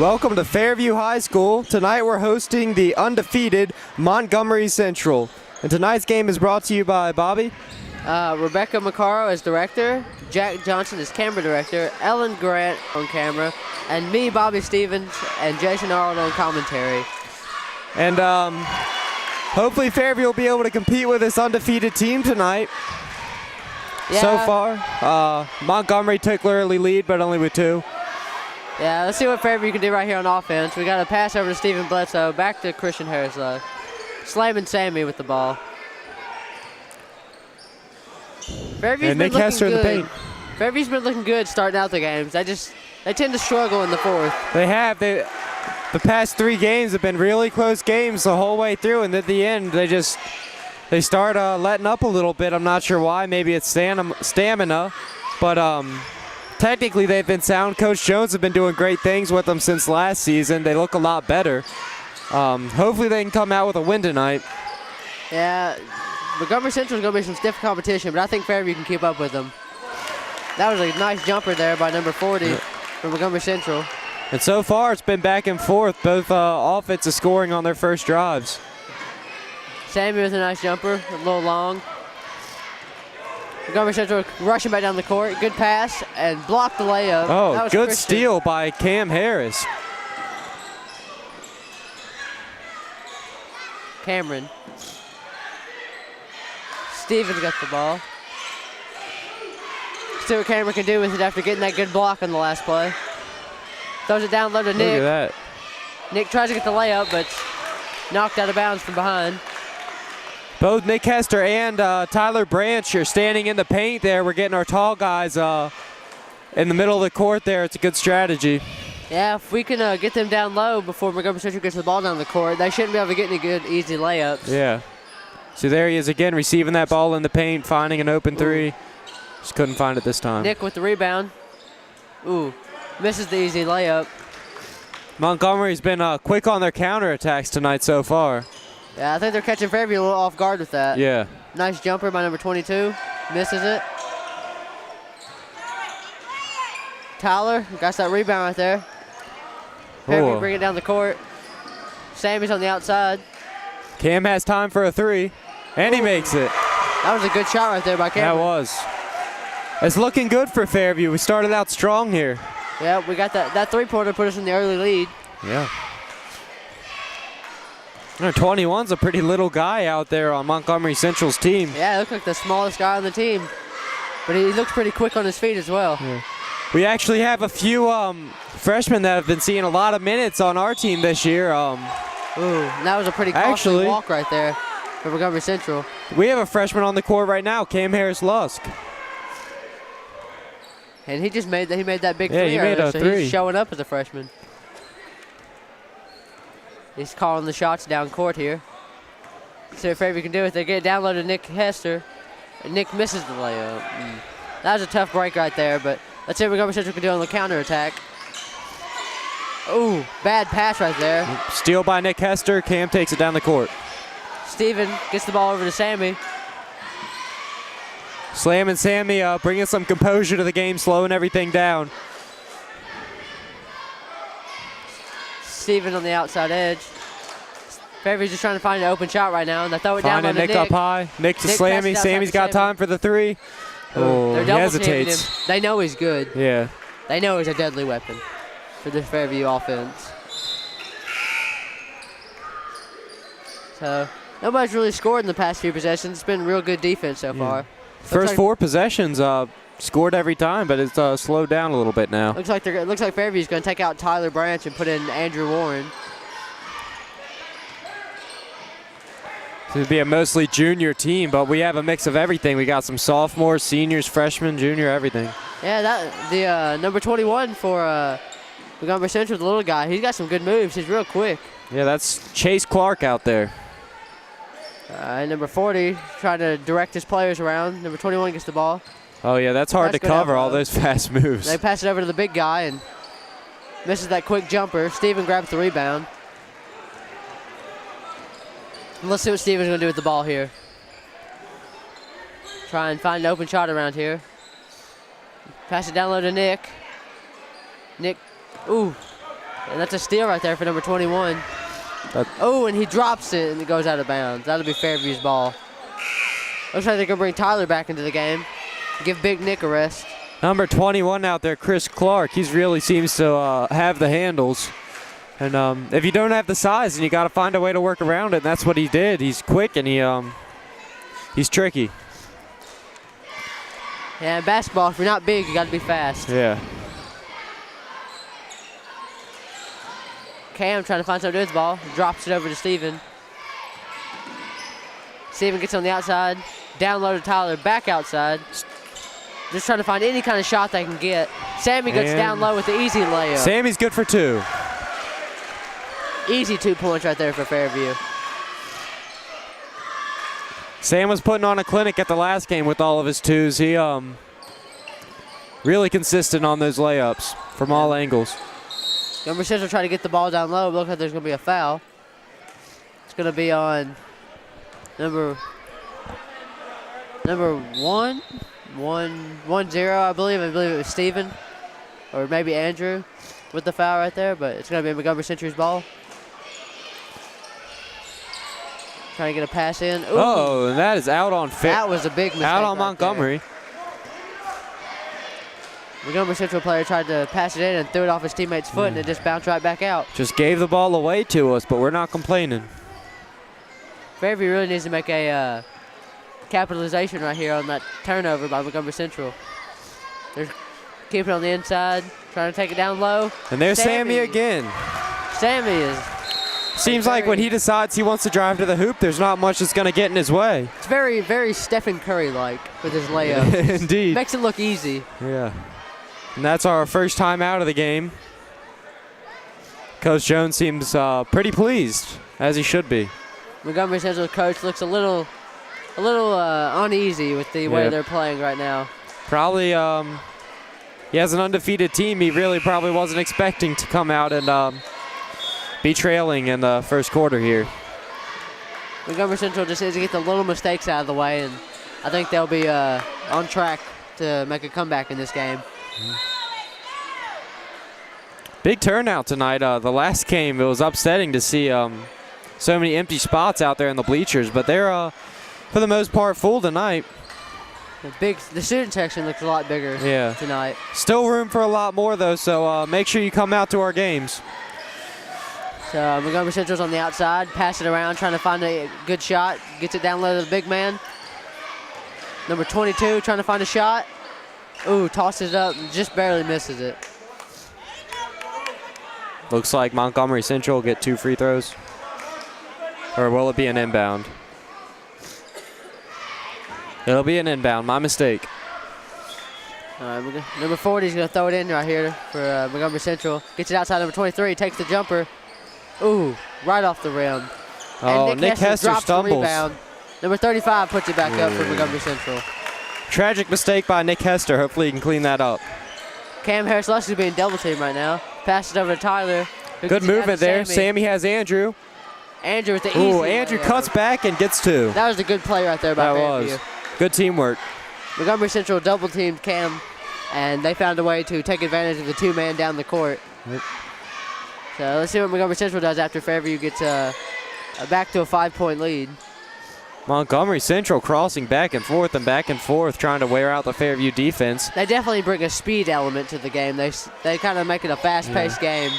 Welcome to Fairview High School. Tonight we're hosting the undefeated Montgomery Central. And tonight's game is brought to you by Bobby. Rebecca McCarroll is director, Jack Johnson is camera director, Ellen Grant on camera, and me, Bobby Stevens, and Jason Arnold on commentary. And hopefully Fairview will be able to compete with this undefeated team tonight. Yeah. So far, Montgomery took early lead, but only with 2. Yeah, let's see what Fairview can do right here on offense. We got a pass over to Stephen Bledsoe, back to Christian Harris, slamming Sammy with the ball. Fairview's and been Nick Hester in the paint. Fairview's been looking good starting out the games. They tend to struggle in the fourth. They have. The past 3 games have been really close games the whole way through, and at the end they start letting up a little bit. I'm not sure why. Maybe it's stamina, but technically they've been sound. Coach Jones have been doing great things with them since last season. They look a lot better. Hopefully they can come out with a win tonight. Yeah, Montgomery Central is going to be some stiff competition, but I think Fairview can keep up with them. That was a nice jumper there by number 40 from Montgomery Central. And so far it's been back and forth, both offensive scoring on their first drives. Sammy with a nice jumper, a little long. Montgomery Central rushing back down the court. Good pass and blocked the layup. Oh, good steal by Cam Harris. Cameron. Stevens got the ball. See what Cameron can do with it after getting that good block on the last play. Throws it down low to Nick. Look at that. Nick tries to get the layup, but knocked out of bounds from behind. Both Nick Hester and Tyler Branch are standing in the paint there. We're getting our tall guys in the middle of the court there. It's a good strategy. Yeah, if we can get them down low before Montgomery Central gets the ball down the court, they shouldn't be able to get any good, easy layups. Yeah. So there he is again, receiving that ball in the paint, finding an open 3. Just couldn't find it this time. Nick with the rebound. Ooh, misses the easy layup. Montgomery's been quick on their counterattacks tonight so far. Yeah, I think they're catching Fairview a little off guard with that. Yeah. Nice jumper by number 22. Misses it. Tyler got that rebound right there. Fairview bring it down the court. Sammy's on the outside. Cam has time for a 3, and he makes it. That was a good shot right there by Cam. That was. It's looking good for Fairview. We started out strong here. Yeah, we got that three-pointer put us in the early lead. Yeah. 21's a pretty little guy out there on Montgomery Central's team. Yeah, he looks like the smallest guy on the team. But he looks pretty quick on his feet as well. Yeah. We actually have a few freshmen that have been seeing a lot of minutes on our team this year. Ooh, that was a pretty costly walk right there for Montgomery Central. We have a freshman on the court right now, Cam Harris-Lusk. And he just made that big 3. Yeah, he made a 3. He's showing up as a freshman. He's calling the shots down court here. See what Fairview can do if they get it down low to Nick Hester. And Nick misses the layup. That was a tough break right there, but let's see what Montgomery Central can do on the counterattack. Ooh, bad pass right there. Steal by Nick Hester. Cam takes it down the court. Steven gets the ball over to Sammy. Slam and Sammy bringing some composure to the game, slowing everything down. Steven on the outside edge. Fairview's just trying to find an open shot right now, and they throw it down on Nick up high. Nick to Slammy. Sammy's got time for the 3. Oh, they're he hesitates. Him. They know he's good. Yeah. They know he's a deadly weapon for the Fairview offense. So nobody's really scored in the past few possessions. It's been real good defense so far. First 4 possessions scored every time, but it's slowed down a little bit now. Looks like Fairview's going to take out Tyler Branch and put in Andrew Warren. It's going to be a mostly junior team, but we have a mix of everything. We got some sophomores, seniors, freshmen, junior, everything. Yeah, the number 21 for Montgomery Central, the little guy, he's got some good moves. He's real quick. Yeah, that's Chase Clark out there. Number 40 trying to direct his players around. Number 21 gets the ball. Oh, yeah, that's hard to cover, all those fast moves. They pass it over to the big guy and misses that quick jumper. Steven grabs the rebound. And let's see what Steven's going to do with the ball here. Try and find an open shot around here. Pass it down low to Nick. Nick, ooh. And that's a steal right there for number 21. Oh, and he drops it, and it goes out of bounds. That'll be Fairview's ball. Looks like they're going to bring Tyler back into the game. Give Big Nick a rest. Number 21 out there, Chris Clark. He really seems to have the handles. And if you don't have the size, then you got to find a way to work around it. And that's what he did. He's quick and he's tricky. Yeah, in basketball, if you're not big, you got to be fast. Yeah. Cam trying to find something to do with the ball. Drops it over to Steven. Steven gets on the outside. Down low to Tyler. Back outside. Just trying to find any kind of shot they can get. Sammy gets down low with the easy layup. Sammy's good for 2. Easy 2 points right there for Fairview. Sam was putting on a clinic at the last game with all of his 2s. He really consistent on those layups from all angles. Montgomery Central trying to get the ball down low. Looks like there's going to be a foul. It's going to be on number 1-0, I believe. I believe it was Steven or maybe Andrew with the foul right there, but it's going to be Montgomery Central's ball. Trying to get a pass in. Ooh. Oh, and that is out on Fairview. That was a big mistake. Out on right Montgomery. there. Montgomery Central player tried to pass it in and threw it off his teammate's foot, and it just bounced right back out. Just gave the ball away to us, but we're not complaining. Fairview really needs to make a capitalization right here on that turnover by Montgomery Central. They're keeping it on the inside, trying to take it down low. And there's Sammy again. Sammy is. Seems like when he decides he wants to drive to the hoop, there's not much that's going to get in his way. It's very, very Stephen Curry-like with his layup. Indeed. Makes it look easy. Yeah. And that's our first time out of the game. Coach Jones seems pretty pleased, as he should be. Montgomery Central coach looks a little uneasy with the way they're playing right now. Probably, he has an undefeated team. He really probably wasn't expecting to come out and be trailing in the first quarter here. Montgomery Central just needs to get the little mistakes out of the way, and I think they'll be on track to make a comeback in this game. Big turnout tonight. The last game, it was upsetting to see so many empty spots out there in the bleachers, but they're, for the most part, full tonight. The student section looks a lot bigger tonight. Still room for a lot more, though, so make sure you come out to our games. So Montgomery Central's on the outside, pass it around, trying to find a good shot. Gets it down low to the big man. Number 22 trying to find a shot. Ooh, tosses it up and just barely misses it. Looks like Montgomery Central will get 2 free throws. Or will it be an inbound? It'll be an inbound, my mistake. All right, number 40 is going to throw it in right here for Montgomery Central. Gets it outside number 23, takes the jumper. Ooh, right off the rim. Oh, and Nick Hester drops stumbles. the rebound. Number 35 puts it back up for Montgomery Central. Tragic mistake by Nick Hester. Hopefully he can clean that up. Cam Harris-Lusky being double teamed right now. Passes it over to Tyler. Good movement there. Sammy has Andrew. Andrew with the easy. Ooh, Andrew cuts back and gets 2. That was a good play right there by Fairview. Good teamwork. Montgomery Central double teamed Cam, and they found a way to take advantage of the 2-man down the court. Yep. So let's see what Montgomery Central does after Fairview gets back to a 5-point lead. Montgomery Central crossing back and forth, trying to wear out the Fairview defense. They definitely bring a speed element to the game. They kind of make it a fast-paced game,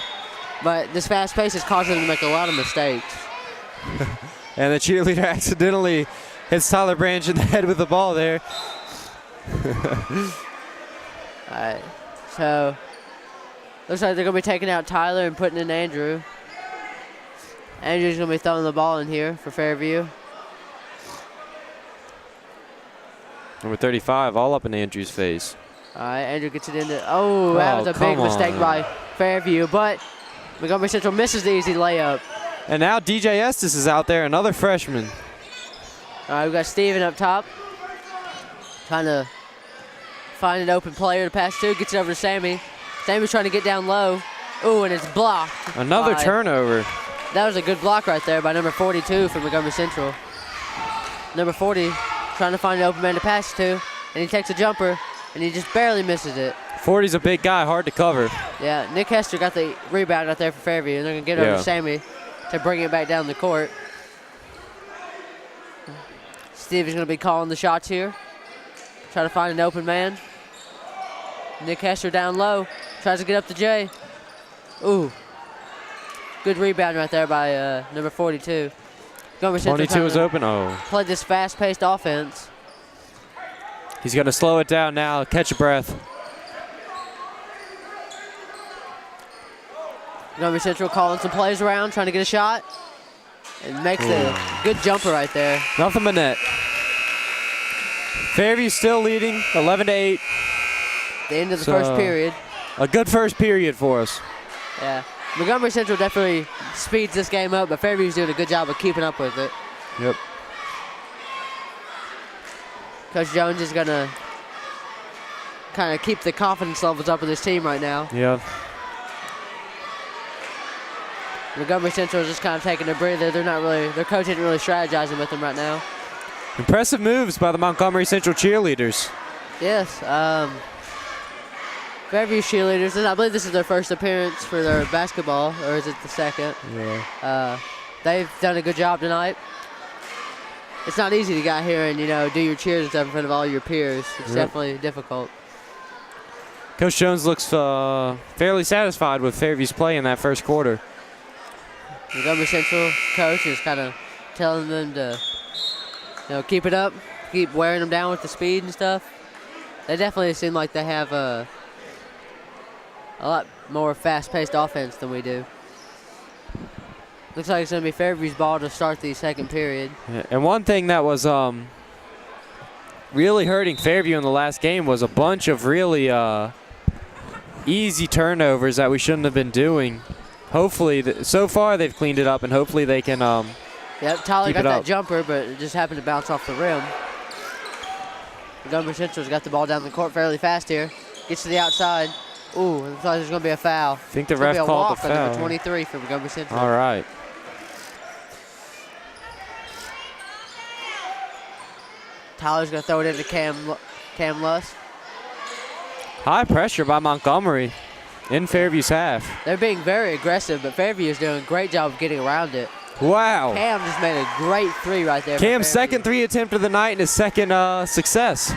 but this fast pace is causing them to make a lot of mistakes. And the cheerleader accidentally hits Tyler Branch in the head with the ball there. All right, so looks like they're going to be taking out Tyler and putting in Andrew. Andrew's going to be throwing the ball in here for Fairview. Number 35, all up in Andrew's face. All right, Andrew gets it into. Oh, that was a big mistake by Fairview, but Montgomery Central misses the easy layup. And now DJ Estes is out there, another freshman. All right, we've got Steven up top. Trying to find an open player to pass to. Gets it over to Sammy. Sammy's trying to get down low. Ooh, and it's blocked. Another turnover. That was a good block right there by number 42 for Montgomery Central. Number 40 trying to find an open man to pass to, and he takes a jumper, and he just barely misses it. 40's a big guy, hard to cover. Yeah, Nick Hester got the rebound out there for Fairview, and they're going to get over to Sammy to bring it back down the court. Steve is going to be calling the shots here. Try to find an open man. Nick Hester down low. Tries to get up to Jay. Ooh. Good rebound right there by number 42. 22 is open. Oh. Played this fast-paced offense. He's going to slow it down now. Catch a breath. Montgomery Central calling some plays around, trying to get a shot. And makes a good jumper right there. Nothing but net. Fairview still leading, 11-8. The end of the first period. A good first period for us. Yeah. Montgomery Central definitely speeds this game up, but Fairview's doing a good job of keeping up with it. Yep. Coach Jones is going to kind of keep the confidence levels up with his team right now. Yeah. Montgomery Central is just kind of taking a breather. Their coach isn't really strategizing with them right now. Impressive moves by the Montgomery Central cheerleaders. Yes. Fairview cheerleaders, and I believe this is their first appearance for their basketball, or is it the second? Yeah. They've done a good job tonight. It's not easy to get here and, do your cheers and stuff in front of all your peers. It's definitely difficult. Coach Jones looks fairly satisfied with Fairview's play in that first quarter. Montgomery Central coach is kind of telling them to, keep it up, keep wearing them down with the speed and stuff. They definitely seem like they have a lot more fast-paced offense than we do. Looks like it's going to be Fairview's ball to start the second period. Yeah, and one thing that was really hurting Fairview in the last game was a bunch of really easy turnovers that we shouldn't have been doing. Hopefully, so far they've cleaned it up, and hopefully they can Yep, Tyler got that up. jumper, but it just happened to bounce off the rim. Montgomery Central's got the ball down the court fairly fast here. Gets to the outside. Ooh, it looks like there's going to be a foul. I think the ref called the foul. Number 23 for Montgomery Central. All right. Tyler's going to throw it into Cam Lust. High pressure by Montgomery in Fairview's half. They're being very aggressive, but Fairview is doing a great job of getting around it. Wow. Cam just made a great three right there. Cam's second three attempt of the night and his second success.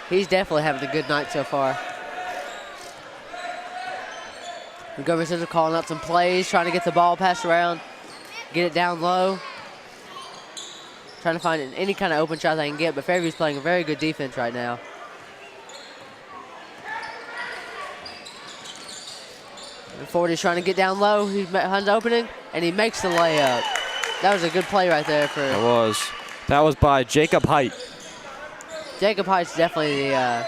He's definitely having a good night so far. Montgomery Central calling out some plays, trying to get the ball passed around, get it down low. Trying to find any kind of open shot they can get, but Fairview's playing a very good defense right now. And 40's trying to get down low. He's Hunt's opening, and he makes the layup. That was a good play right there for. That was by Jacob Height. Jacob Height's definitely the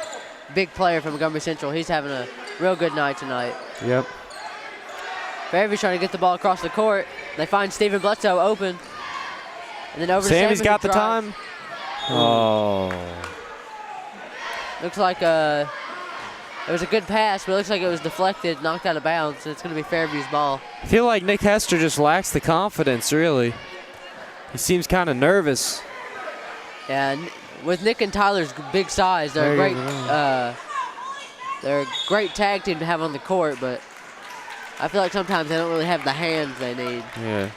big player from Montgomery Central. He's having a real good night tonight. Yep. Fairview's trying to get the ball across the court. They find Stephen Bledsoe open. And then over Sammy's to got the time. Oh. Looks like it was a good pass, but it looks like it was deflected, knocked out of bounds, and it's going to be Fairview's ball. I feel like Nick Hester just lacks the confidence, really. He seems kind of nervous. Yeah, and with Nick and Tyler's big size, they're a great tag team to have on the court, but I feel like sometimes they don't really have the hands they need. Yeah.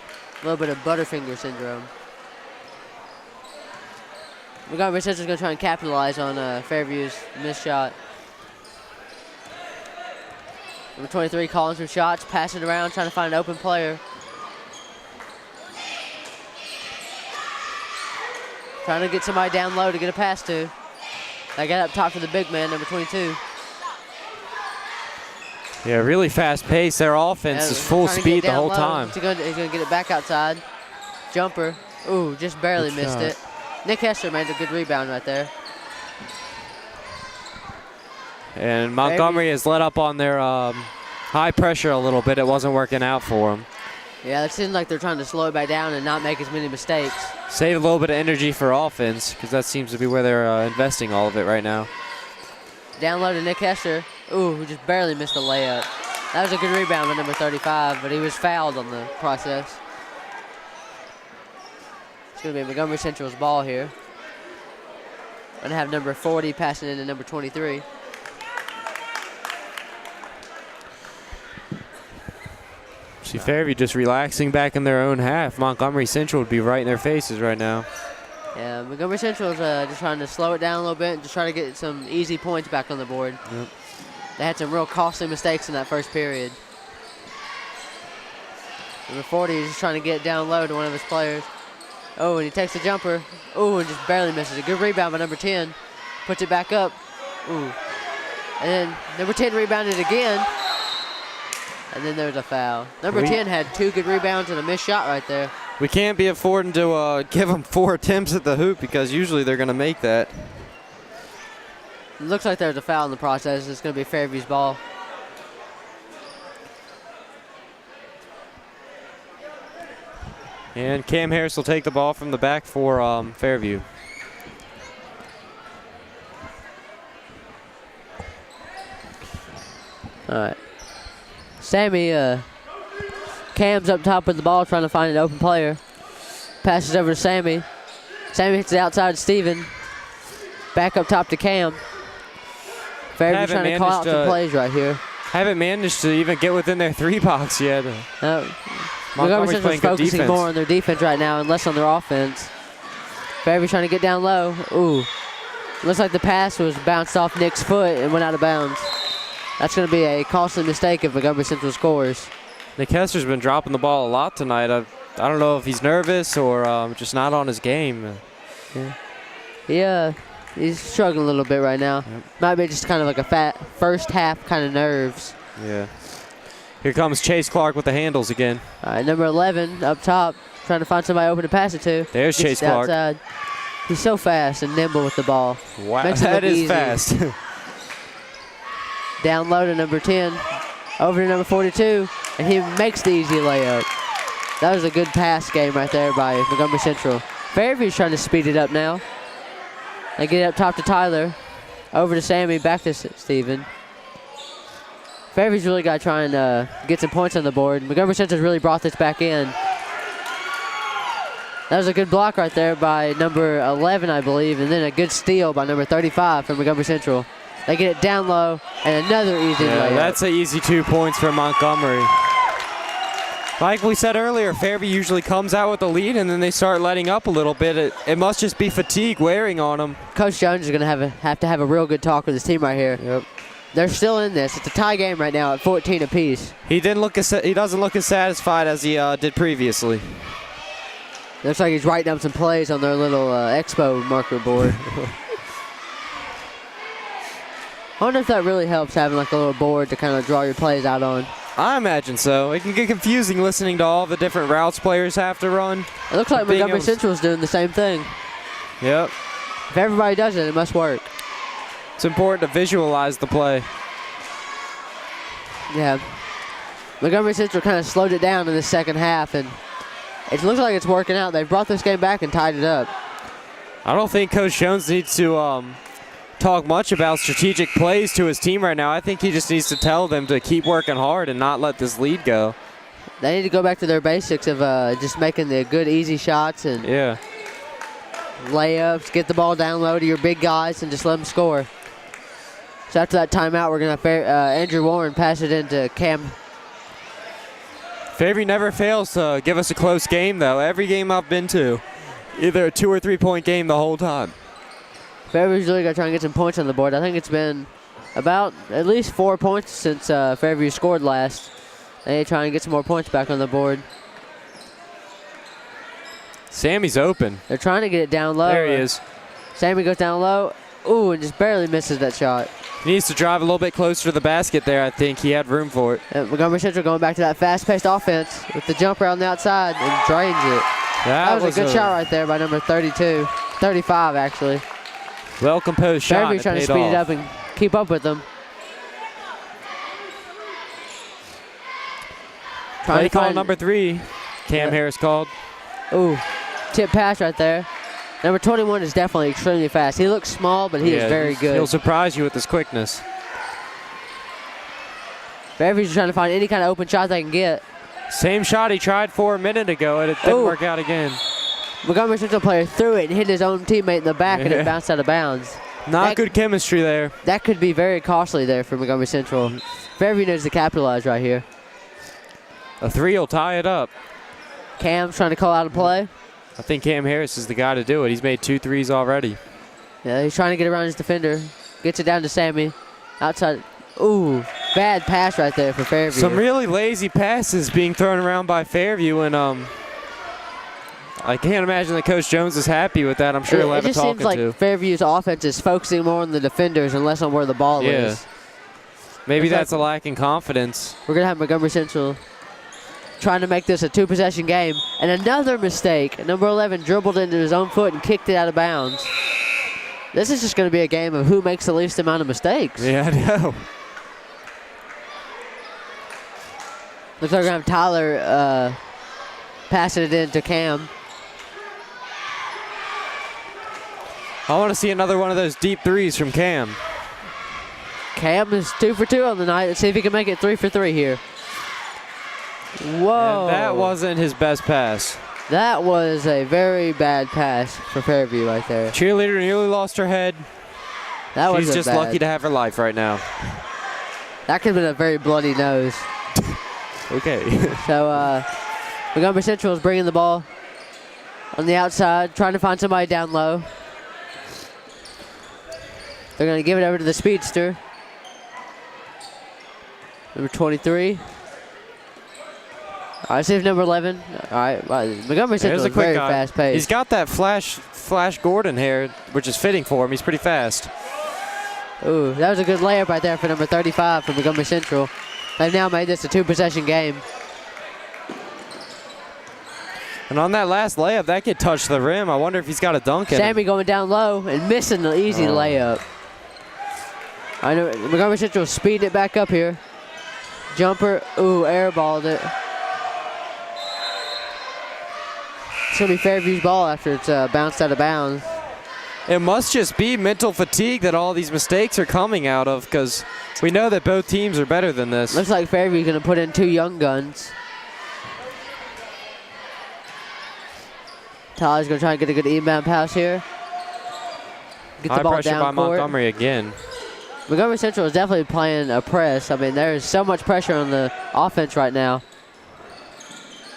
A little bit of Butterfinger syndrome. Montgomery Central's going to try and capitalize on Fairview's missed shot. Number 23 calling some shots, passing around, trying to find an open player. Trying to get somebody down low to get a pass to. They got up top for the big man, number 22. Yeah, really fast pace. Their offense is full speed the whole time. He's going to get it back outside. Jumper. Ooh, just barely missed it. Nick Hester made a good rebound right there. And Montgomery has let up on their high pressure a little bit. It wasn't working out for them. Yeah, it seems like they're trying to slow it back down and not make as many mistakes. Save a little bit of energy for offense, because that seems to be where they're investing all of it right now. Down low to Nick Hester. Ooh, who just barely missed a layup. That was a good rebound by number 35, but he was fouled on the process. It's going to be Montgomery Central's ball here. Going to have number 40 passing into number 23. See Fairview just relaxing back in their own half. Montgomery Central would be right in their faces right now. Yeah, Montgomery Central's just trying to slow it down a little bit and just try to get some easy points back on the board. Yep. They had some real costly mistakes in that first period. Number 40 is just trying to get down low to one of his players. Oh, and he takes the jumper. Oh, and just barely misses. A good rebound by number 10. Puts it back up. Ooh. And then number 10 rebounded again. And then there's a foul. Number 10 had 2 good rebounds and a missed shot right there. We can't be affording to give them 4 attempts at the hoop because usually they're going to make that. It looks like there's a foul in the process. It's going to be Fairview's ball. And Cam Harris will take the ball from the back for Fairview. All right. Sammy, Cam's up top with the ball trying to find an open player. Passes over to Sammy. Sammy hits it outside to Steven. Back up top to Cam. Fairview trying to call out some plays right here. Haven't managed to even get within their 3 box yet. Montgomery Central's focusing more on their defense right now and less on their offense. Fairview trying to get down low. Ooh. Looks like the pass was bounced off Nick's foot and went out of bounds. That's going to be a costly mistake if Montgomery Central scores. Nick Hester's been dropping the ball a lot tonight. I don't know if he's nervous or just not on his game. Yeah. He's struggling a little bit right now. Yep. Might be just kind of like a first half kind of nerves. Yeah. Here comes Chase Clark with the handles again. All right, number 11 up top, trying to find somebody open to pass it to. There's Chase Clark. Outside. He's so fast and nimble with the ball. Wow, Makes that is easy. fast. Down low to number 10, over to number 42, and he makes the easy layup. That was a good pass game right there by Montgomery Central. Fairview's trying to speed it up now. They get it up top to Tyler, over to Sammy, back to Steven. Fairview's really got to try and get some points on the board. Montgomery Central's really brought this back in. That was a good block right there by number 11, I believe, and then a good steal by number 35 from Montgomery Central. They get it down low, and another easy layup. That's an easy 2 points for Montgomery. Like we said earlier, Fairview usually comes out with the lead, and then they start letting up a little bit. It must just be fatigue wearing on them. Coach Jones is going to have to have a real good talk with his team right here. Yep. They're still in this. It's a tie game right now at 14 apiece. He doesn't look as satisfied as he did previously. Looks like he's writing up some plays on their little expo marker board. I wonder if that really helps, having like a little board to kind of draw your plays out on. I imagine so. It can get confusing listening to all the different routes players have to run. It looks like Montgomery Central is doing the same thing. Yep. If everybody does it, it must work. It's important to visualize the play. Yeah. Montgomery Central kind of slowed it down in the second half, and it looks like it's working out. They've brought this game back and tied it up. I don't think Coach Jones needs to talk much about strategic plays to his team right now. I think he just needs to tell them to keep working hard and not let this lead go. They need to go back to their basics of just making the good, easy shots and layups, get the ball down low to your big guys, and just let them score. So after that timeout, we're going to Andrew Warren pass it into Cam. Fairview never fails to give us a close game, though. Every game I've been to, either a 2 or 3 point game the whole time. Fairview's really got to try and get some points on the board. I think it's been about at least 4 points since Fairview scored last. They need to try and get some more points back on the board. Sammy's open. They're trying to get it down low. There he is. Sammy goes down low. Ooh, and just barely misses that shot. He needs to drive a little bit closer to the basket there, I think. He had room for it. Montgomery Central going back to that fast-paced offense with the jumper on the outside and drains it. That was a good shot right there by number 32. 35, actually. Well-composed shot. Fairview trying to speed it up and keep up with them. Play call number 3. Cam Harris called. Ooh, tip pass right there. Number 21 is definitely extremely fast. He looks small, but he is very good. He'll surprise you with his quickness. Fairview's trying to find any kind of open shot they can get. Same shot he tried for a minute ago, and it didn't work out again. Montgomery Central player threw it and hit his own teammate in the back, and it bounced out of bounds. Not good chemistry there. That could be very costly there for Montgomery Central. Fairview needs to capitalize right here. A three will tie it up. Cam's trying to call out a play. I think Cam Harris is the guy to do it. He's made 2 threes already. Yeah, he's trying to get around his defender. Gets it down to Sammy. Outside. Ooh, bad pass right there for Fairview. Some really lazy passes being thrown around by Fairview, and I can't imagine that Coach Jones is happy with that. I'm sure he'll have a talking to. It just seems like Fairview's offense is focusing more on the defenders and less on where the ball is. Maybe that's a lack in confidence. We're going to have Montgomery Central trying to make this a 2-possession game. And another mistake. Number 11 dribbled into his own foot and kicked it out of bounds. This is just going to be a game of who makes the least amount of mistakes. Yeah, I know. Looks like we're going to have Tyler passing it in to Cam. I want to see another one of those deep threes from Cam. Cam is 2 for 2 on the night. Let's see if he can make it 3 for 3 here. Whoa. And that wasn't his best pass. That was a very bad pass for Fairview right there. Cheerleader nearly lost her head. She's just lucky to have her life right now. That could have been a very bloody nose. Okay. So Montgomery Central is bringing the ball on the outside, trying to find somebody down low. They're going to give it over to the speedster. Number 23. All right, see if number 11. All right, Montgomery Central is very fast paced. He's got that Flash Gordon hair, which is fitting for him. He's pretty fast. Ooh, that was a good layup right there for number 35 from Montgomery Central. They've now made this a 2-possession game. And on that last layup, that kid touched the rim. I wonder if he's got a dunk in him. Sammy going down low and missing the easy layup. I know Montgomery Central speeding it back up here. Jumper, ooh, airballed it. It's going to be Fairview's ball after it's bounced out of bounds. It must just be mental fatigue that all these mistakes are coming out of, because we know that both teams are better than this. Looks like Fairview's going to put in 2 young guns. Tyler's going to try and get a good inbound pass here. Get the ball down by court. Montgomery again. Montgomery Central is definitely playing a press. I mean, there's so much pressure on the offense right now.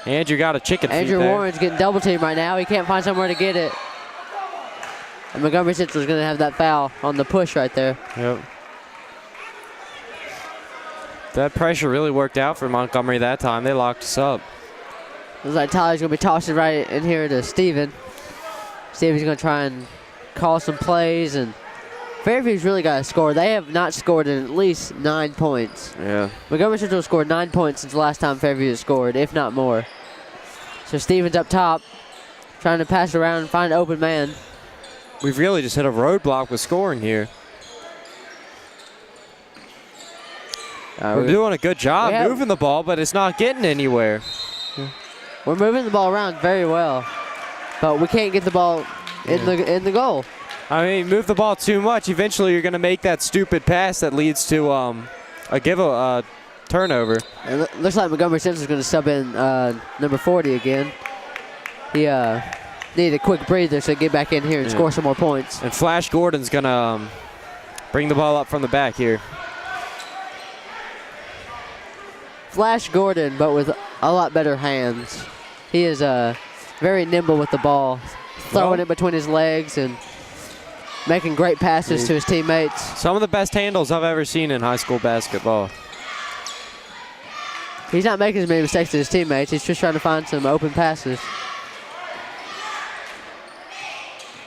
Andrew got a chicken feet Andrew there. Warren's getting double teamed right now. He can't find somewhere to get it. And Montgomery Central is going to have that foul on the push right there. Yep. That pressure really worked out for Montgomery that time. They locked us up. Looks like Tyler's going to be tossing right in here to Steven. Steven's going to try and call some plays, and Fairview's really got to score. They have not scored in at least 9 points. Yeah. Montgomery Central scored 9 points since the last time Fairview has scored, if not more. So Steven's up top, trying to pass around and find an open man. We've really just hit a roadblock with scoring here. We're doing a good job moving the ball, but it's not getting anywhere. We're moving the ball around very well, but we can't get the ball in the goal. I mean, move the ball too much. Eventually, you're going to make that stupid pass that leads to a turnover. It looks like Montgomery Central is going to sub in number 40 again. He needed a quick breather, so get back in here and score some more points. And Flash Gordon's going to bring the ball up from the back here. Flash Gordon, but with a lot better hands. He is very nimble with the ball, throwing it between his legs and making great passes to his teammates. Some of the best handles I've ever seen in high school basketball. He's not making as many mistakes as his teammates. He's just trying to find some open passes.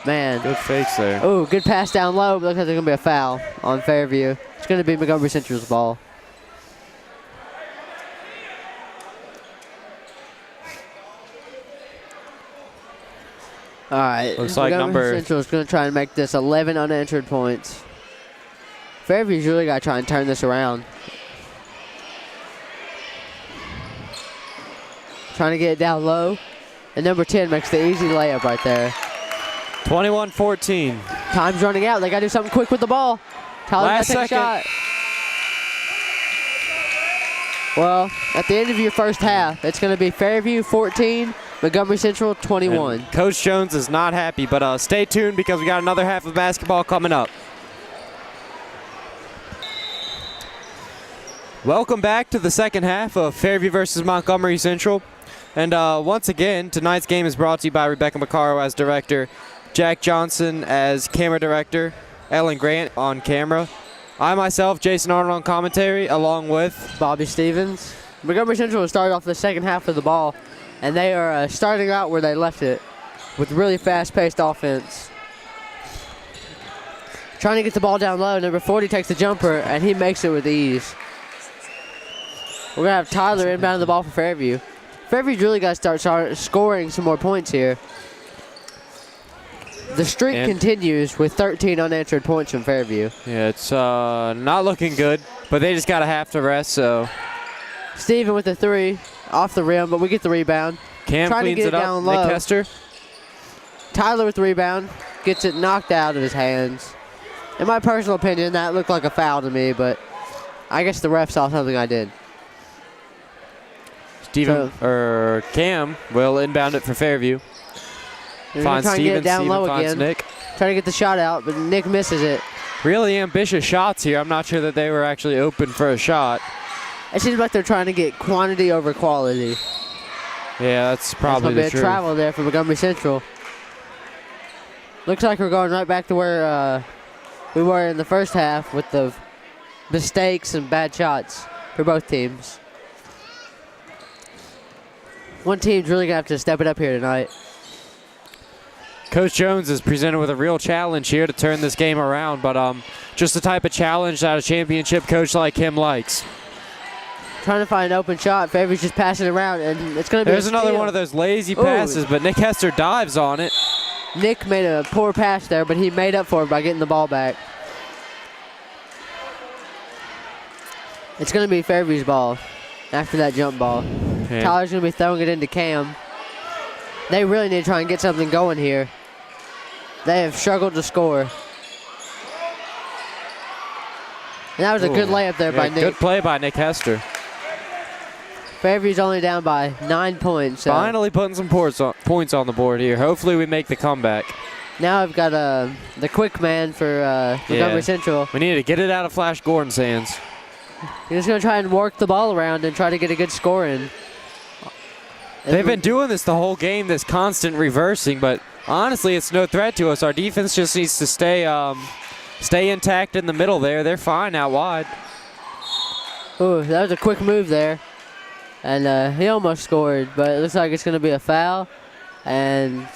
Man. Good fakes there. Oh, good pass down low. Looks like there's going to be a foul on Fairview. It's going to be Montgomery Central's ball. All right. Looks like Montgomery Central is going to try and make this 11 unanswered points. Fairview's really got to try and turn this around. Trying to get it down low. And number 10 makes the easy layup right there. 21-14. Time's running out. They got to do something quick with the ball. Tyler got to take a shot. Well, at the end of your first half, it's going to be Fairview 14, Montgomery Central 21. And Coach Jones is not happy, but stay tuned because we got another half of basketball coming up. Welcome back to the second half of Fairview versus Montgomery Central. And once again, tonight's game is brought to you by Rebecca McCarro as director, Jack Johnson as camera director, Ellen Grant on camera. I myself, Jason Arnold on commentary, along with Bobby Stevens. Montgomery Central will start off the second half of the ball, and they are starting out where they left it with really fast-paced offense. Trying to get the ball down low, number 40 takes the jumper, and he makes it with ease. We're going to have Tyler inbound the ball for Fairview. Fairview's really got to start scoring some more points here. The streak continues with 13 unanswered points from Fairview. Yeah, it's not looking good, but they just got to have to rest, so. Steven with the three off the rim, but we get the rebound. Cam cleans it up, Nick Hester. Tyler with the rebound, gets it knocked out of his hands. In my personal opinion, that looked like a foul to me, but I guess the ref saw something I did. Cam will inbound it for Fairview. Finds Steven, Steven finds Nick. Trying to get the shot out, but Nick misses it. Really ambitious shots here. I'm not sure that they were actually open for a shot. It seems like they're trying to get quantity over quality. Yeah, that's probably the truth. There's a travel there for Montgomery Central. Looks like we're going right back to where we were in the first half with the mistakes and bad shots for both teams. One team's really going to have to step it up here tonight. Coach Jones is presented with a real challenge here to turn this game around, but just the type of challenge that a championship coach like him likes. Trying to find an open shot. Fairview's just passing around, and it's going to be There's another one of those lazy passes, but Nick Hester dives on it. Nick made a poor pass there, but he made up for it by getting the ball back. It's going to be Fairview's ball after that jump ball. Okay. Tyler's going to be throwing it into Cam. They really need to try and get something going here. They have struggled to score. And that was a good layup there by Nick. Good play by Nick Hester. Fairview's only down by 9 points. So. Finally putting some points on the board here. Hopefully we make the comeback. Now I've got the quick man for Montgomery Central. We need to get it out of Flash Gordon's hands. He's going to try and work the ball around and try to get a good score in. They've been doing this the whole game, this constant reversing, but honestly, it's no threat to us. Our defense just needs to stay intact in the middle there. They're fine out wide. Ooh, that was a quick move there. And he almost scored, but it looks like it's going to be a foul, and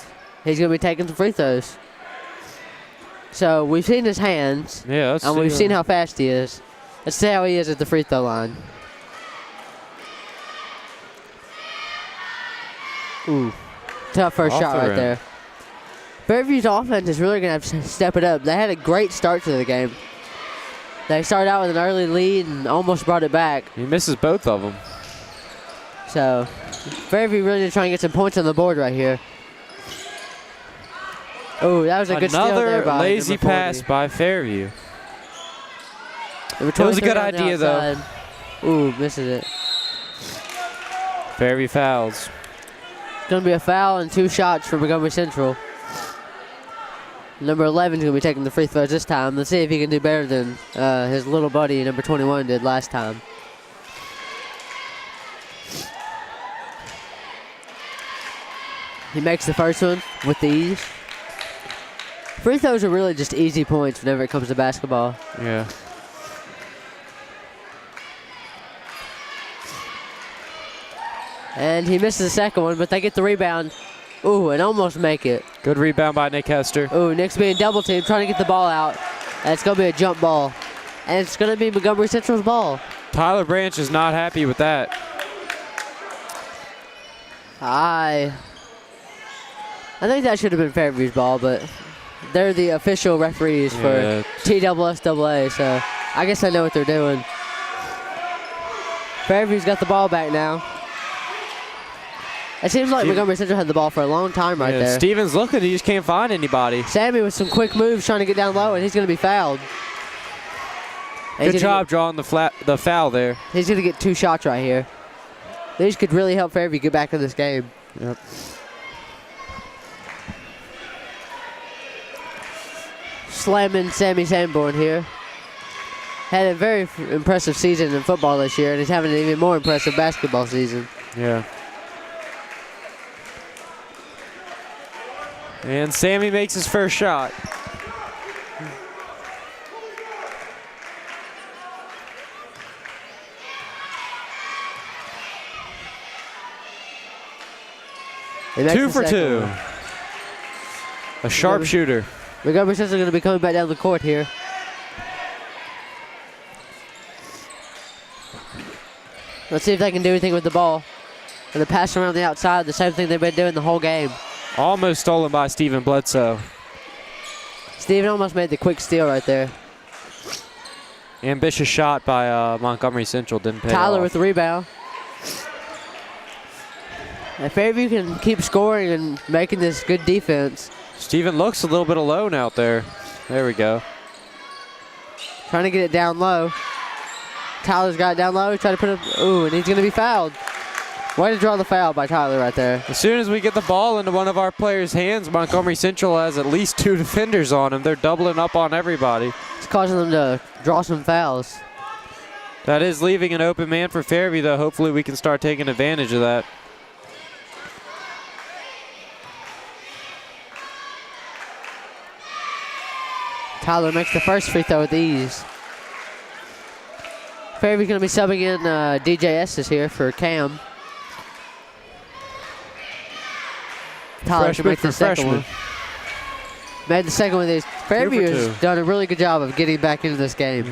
he's going to be taking some free throws. So we've seen his hands, and we've seen how fast he is. Let's see how he is at the free throw line. Ooh, tough first shot right there. Fairview's offense is really going to have to step it up. They had a great start to the game. They started out with an early lead and almost brought it back. He misses both of them. So, Fairview really need to try and get some points on the board right here. Oh, that was a good steal there by another lazy pass by Fairview. It was a good idea, though. Ooh, misses it. Fairview fouls. It's going to be a foul and 2 shots for Montgomery Central. Number 11 is going to be taking the free throws this time. Let's see if he can do better than his little buddy, number 21, did last time. He makes the first one with the ease. Free throws are really just easy points whenever it comes to basketball. Yeah. And he misses the second one, but they get the rebound. Ooh, and almost make it. Good rebound by Nick Hester. Ooh, Nick's being double teamed, trying to get the ball out. And it's going to be a jump ball. And it's going to be Montgomery Central's ball. Tyler Branch is not happy with that. I think that should have been Fairview's ball, but they're the official referees for TSSAA, so I guess I know what they're doing. Fairview's got the ball back now. It seems like Montgomery Central had the ball for a long time right there. Steven's looking, he just can't find anybody. Sammy with some quick moves trying to get down low, and he's going to be fouled. Good job drawing the foul there. He's going to get 2 shots right here. These could really help Fairview get back in this game. Yep. Slamming Sammy Sanborn here. had a very impressive season in football this year, and he's having an even more impressive basketball season. Yeah. And Sammy makes his first shot. Two for two. A sharpshooter. Montgomery Central going to be coming back down the court here. Let's see if they can do anything with the ball. And the pass around the outside, the same thing they've been doing the whole game. Almost stolen by Stephen Bledsoe. Steven almost made the quick steal right there. Ambitious shot by Montgomery Central, didn't pay Tyler off. with the rebound. If Fairview can keep scoring and making this good defense. Steven looks a little bit alone out there. There we go. Trying to get it down low. Tyler's got it down low. He's trying to put it. Ooh, and he's going to be fouled. Way to draw the foul by Tyler right there. As soon as we get the ball into one of our players' hands, Montgomery Central has at least 2 defenders on him. They're doubling up on everybody. It's causing them to draw some fouls. That is leaving an open man for Fairview, though. Hopefully we can start taking advantage of that. Tyler makes the first free throw with ease. Fairview's going to be subbing in DJ Estes here for Cam. Tyler should make the second one. Made the second one with these. Fairview has done a really good job of getting back into this game.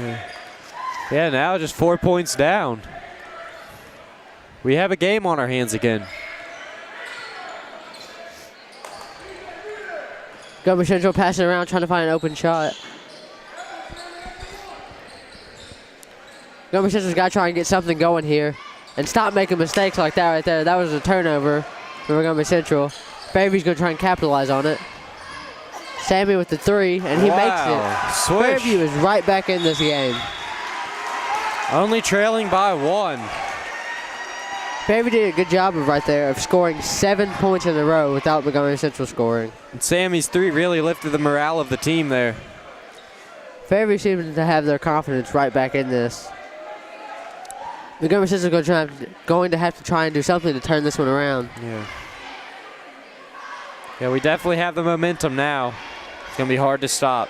Yeah, now just 4 points down. We have a game on our hands again. Montgomery Central passing around, trying to find an open shot. Montgomery Central's got to try and get something going here and stop making mistakes like that right there. That was a turnover for Montgomery Central. Fairview's going to try and capitalize on it. Sammy with the three, and he makes it. Swish. Fairview is right back in this game. Only trailing by 1. Fairview did a good job of right there of scoring 7 points in a row without Montgomery Central scoring. And Sammy's 3 really lifted the morale of the team there. Fairview seems to have their confidence right back in this. Montgomery Central going to have to try and do something to turn this one around. Yeah, we definitely have the momentum now. It's going to be hard to stop.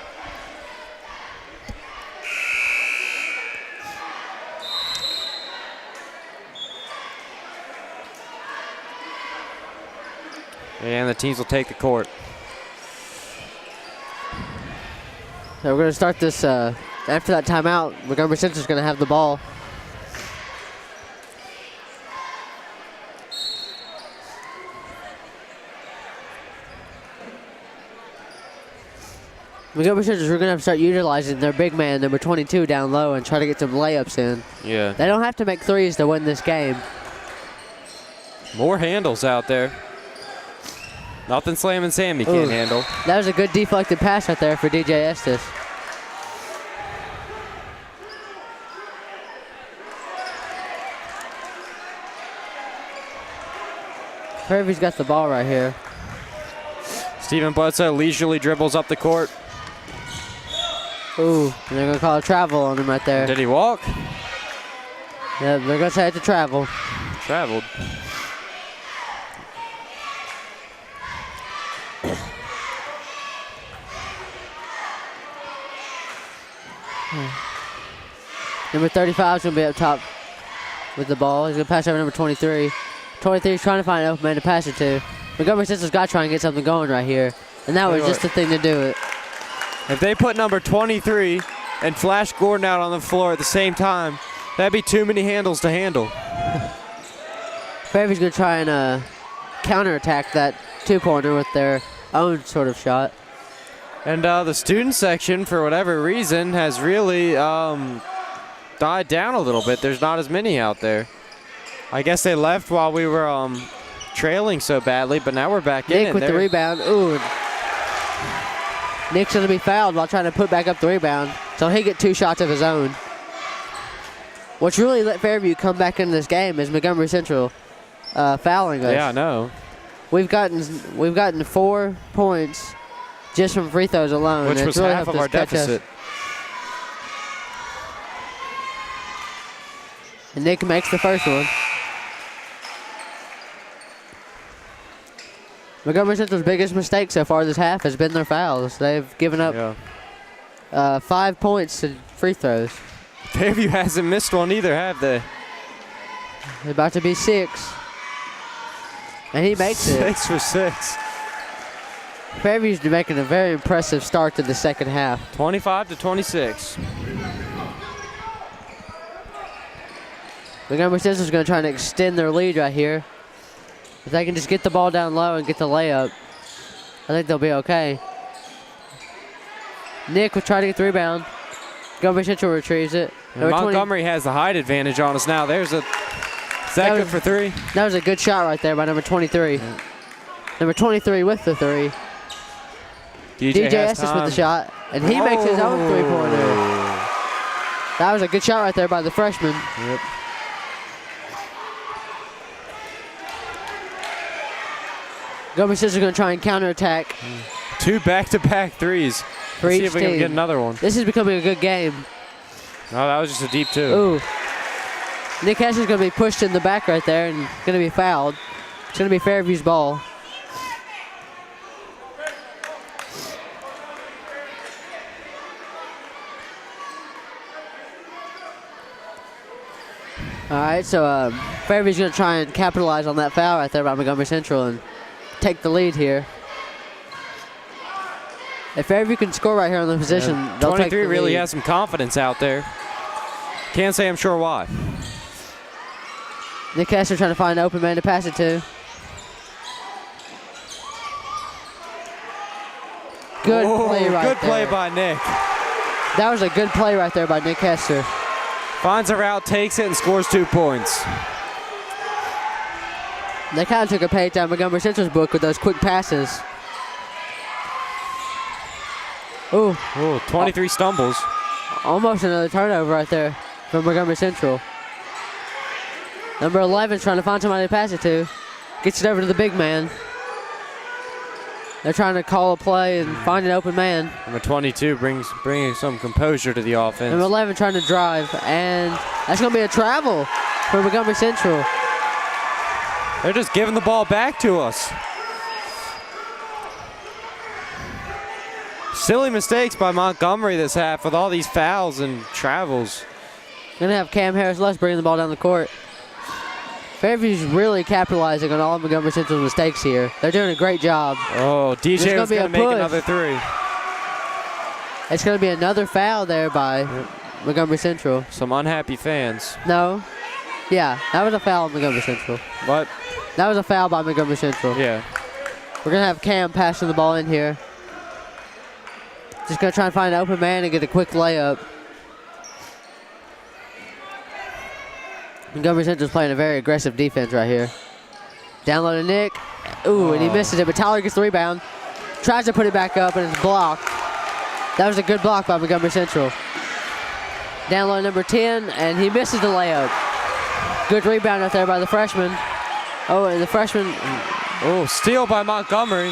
And the teams will take the court. So we're going to start this after that timeout. Montgomery Central's going to have the ball. Montgomery Central's we're going to have to start utilizing their big man, number 22, down low and try to get some layups in. Yeah. They don't have to make threes to win this game. More handles out there. Nothing slamming Sammy can't handle. That was a good deflected pass right there for DJ Estes. Fairview's got the ball right here. Stephen Bledsoe leisurely dribbles up the court. Ooh, and they're going to call a travel on him right there. Did he walk? Yeah, they're going to say it's a travel. Traveled. Number 35 is going to be up top with the ball. He's going to pass over number 23. 23 is trying to find an open man to pass it to. Montgomery Central's got to try and get something going right here. And that was just the thing to do it. If they put number 23 and Flash Gordon out on the floor at the same time, that'd be too many handles to handle. Fairview's going to try and counterattack that two-pointer with their own sort of shot. And the student section, for whatever reason, has really died down a little bit. There's not as many out there. I guess they left while we were trailing so badly, but now we're back in. Nick with the rebound. Ooh. Nick's going to be fouled while trying to put back up the rebound, so he'll get 2 shots of his own. What's really let Fairview come back into this game is Montgomery Central fouling us. Yeah, I know. We've gotten 4 points just from free throws alone. Which was really half of our deficit. And Nick makes the first one. Montgomery Central's biggest mistake so far this half has been their fouls. They've given up 5 points to free throws. Fairview hasn't missed one either, have they? They're about to be 6. And he makes it. 6 for 6. Fairview's making a very impressive start to the second half. 25-26. Montgomery Central's going to try to extend their lead right here. If they can just get the ball down low and get the layup, I think they'll be okay. Nick will try to get the rebound. Montgomery Central retrieves it. And Montgomery has the height advantage on us now. Is that good for 3? That was a good shot right there by number 23. Yeah. Number 23 with the 3. DJ Estes with the shot, and he makes his own 3-pointer. That was a good shot right there by the freshman. Yep. Montgomery Central's going to try and counterattack. 2 back-to-back threes. For Let's each see if we team. can get another one. This is becoming a good game. Oh, that was just a deep 2. Ooh. Nick Hess is going to be pushed in the back right there and going to be fouled. It's going to be Fairview's ball. All right, so Fairview's going to try and capitalize on that foul right there by Montgomery Central and take the lead here. If Fairview can score right here on the position, they'll take the 23 really lead. has some confidence out there. Can't say I'm sure why. Nick Hester trying to find an open man to pass it to. Good play right there. Good play by Nick. That was a good play right there by Nick Hester. Finds a route, takes it, and scores 2 points. They kind of took a page out of Montgomery Central's book with those quick passes. Ooh. 23 stumbles. Almost another turnover right there from Montgomery Central. Number 11 trying to find somebody to pass it to. Gets it over to the big man. They're trying to call a play and find an open man. Number 22 bringing some composure to the offense. Number 11 trying to drive, and that's going to be a travel for Montgomery Central. They're just giving the ball back to us. Silly mistakes by Montgomery this half with all these fouls and travels. Going to have Cam Harris-Less bringing the ball down the court. Fairview's really capitalizing on all of Montgomery Central's mistakes here. They're doing a great job. Oh, DJ was going to make another 3. It's going to be another foul there by Montgomery Central. Some unhappy fans. No. Yeah, that was a foul on Montgomery Central. What? That was a foul by Montgomery Central. Yeah. We're going to have Cam passing the ball in here. Just going to try and find an open man and get a quick layup. Montgomery Central's playing a very aggressive defense right here. Down low to Nick. Ooh, and he misses it, but Tyler gets the rebound. Tries to put it back up, and it's blocked. That was a good block by Montgomery Central. Down low number 10, and he misses the layup. Good rebound out there by the freshman. Oh, and the freshman. Oh, steal by Montgomery.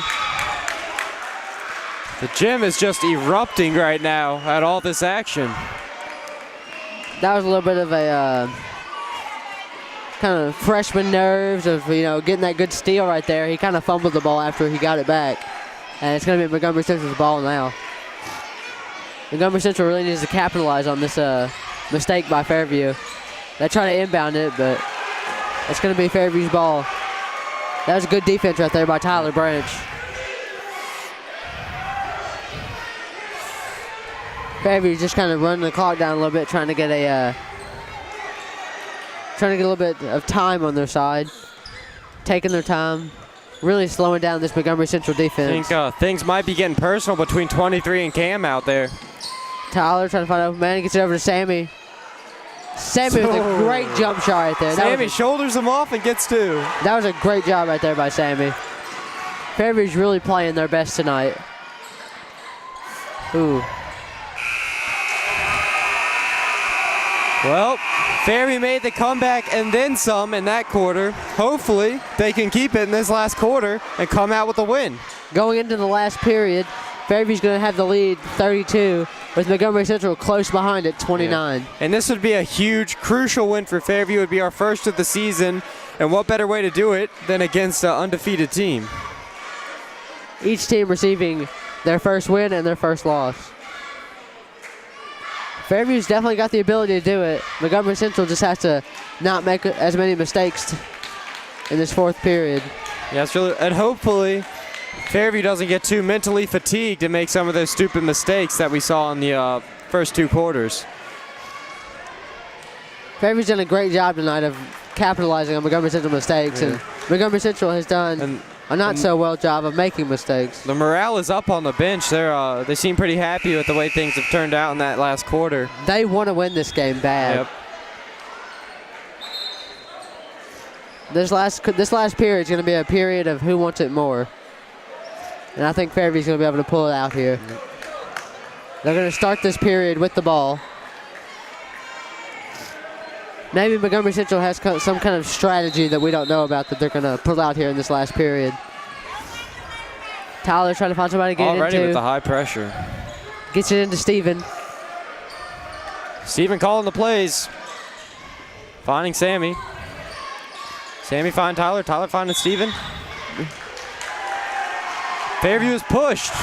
The gym is just erupting right now at all this action. That was a little bit of a kind of freshman nerves of, getting that good steal right there. He kind of fumbled the ball after he got it back. And it's going to be Montgomery Central's ball now. Montgomery Central really needs to capitalize on this mistake by Fairview. They try to inbound it, but it's going to be Fairview's ball. That was a good defense right there by Tyler Branch. Fairview's just kind of running the clock down a little bit, trying to get a little bit of time on their side, taking their time, really slowing down this Montgomery Central defense. I think things might be getting personal between 23 and Cam out there. Tyler trying to find an open man. He gets it over to Sammy. Sammy with a great jump shot right there. Sammy shoulders him off and gets 2. That was a great job right there by Sammy. Fairview's really playing their best tonight. Ooh. Well, Fairview made the comeback and then some in that quarter. Hopefully, they can keep it in this last quarter and come out with a win. Going into the last period, Fairview's going to have the lead 32 with Montgomery Central close behind at 29. Yeah. And this would be a huge, crucial win for Fairview. It would be our first of the season. And what better way to do it than against an undefeated team? Each team receiving their first win and their first loss. Fairview's definitely got the ability to do it. Montgomery Central just has to not make as many mistakes in this fourth period. Yeah, it's really, and hopefully Fairview doesn't get too mentally fatigued and make some of those stupid mistakes that we saw in the first 2 quarters. Fairview's done a great job tonight of capitalizing on Montgomery Central mistakes, and Montgomery Central has done a not-so-well job of making mistakes. The morale is up on the bench. They seem pretty happy with the way things have turned out in that last quarter. They want to win this game bad. Yep. This last period is going to be a period of who wants it more. And I think Fairview's going to be able to pull it out here. They're going to start this period with the ball. Maybe Montgomery Central has some kind of strategy that we don't know about that they're going to pull out here in this last period. Tyler trying to find somebody to get Already into. with the high pressure. Gets it into Steven. Steven calling the plays. Finding Sammy. Sammy finding Tyler. Tyler finding Steven. Fairview is pushed.